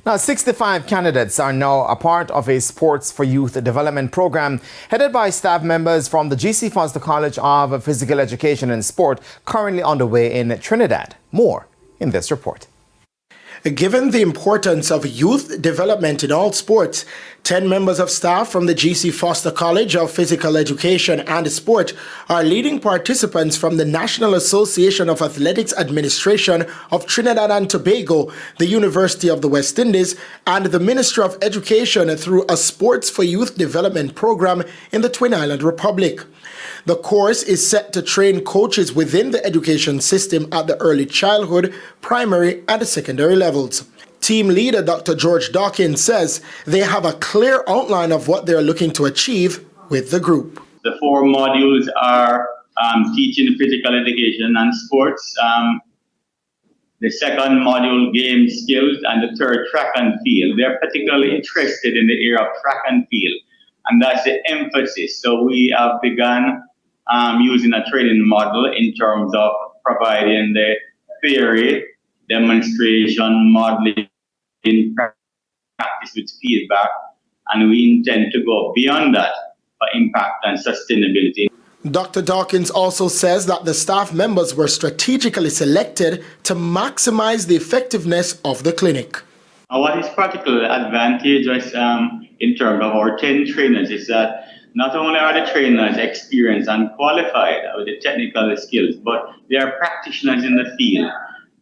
Now, 65 candidates are now a part of a Sports for Youth development program headed by staff members from the GC Foster College of Physical Education and Sport, currently underway in Trinidad. More in this report. Given the importance of youth development in all sports, 10 members of staff from the GC Foster College of Physical Education and Sport are leading participants from the National Association of Athletics Administration of Trinidad and Tobago, the University of the West Indies, and the Ministry of Education through a Sports for Youth development program in the Twin Island Republic. The course is set to train coaches within the education system at the early childhood, primary, and secondary levels. Team leader Dr. George Dawkins says they have a clear outline of what they're looking to achieve with the group. The 4 modules are teaching physical education and sports. The second module, game skills, and the third, track and field. They're particularly interested in the area of track and field, and that's the emphasis. So we have begun using a training model in terms of providing the theory, demonstration, modeling, practice with feedback, and we intend to go beyond that for impact and sustainability. Dr. Dawkins also says that the staff members were strategically selected to maximize the effectiveness of the clinic. What is particularly advantageous in terms of our 10 trainers is that not only are the trainers experienced and qualified with the technical skills, but they are practitioners in the field.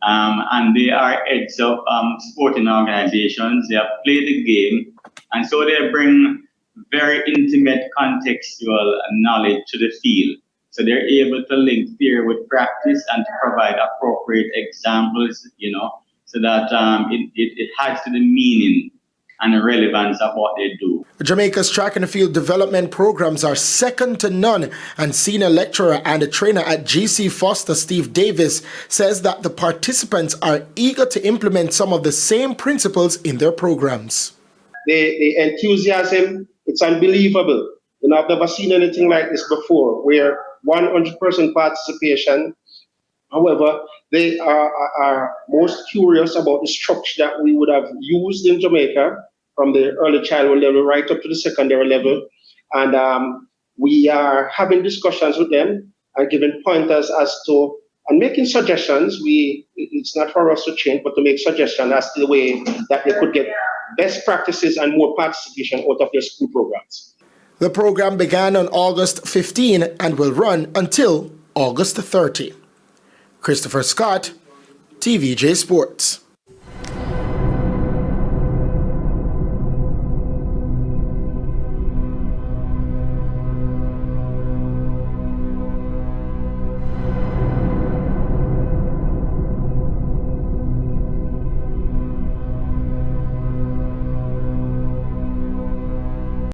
And they are heads of sporting organizations. They have played the game, and so they bring very intimate contextual knowledge to the field. So they're able to link theory with practice and to provide appropriate examples, so that it adds to the meaning and the relevance of what they do. Jamaica's track and field development programs are second to none, and senior lecturer and trainer at GC Foster, Steve Davis, says that the participants are eager to implement some of the same principles in their programs. The enthusiasm, it's unbelievable. I've never seen anything like this before, where 100% participation. However, they are most curious about the structure that we would have used in Jamaica from the early childhood level right up to the secondary level. And we are having discussions with them and giving pointers and making suggestions. It's not for us to change, but to make suggestions as to the way that they could get best practices and more participation out of their school programs. The program began on August 15 and will run until August 30. Christopher Scott, TVJ Sports.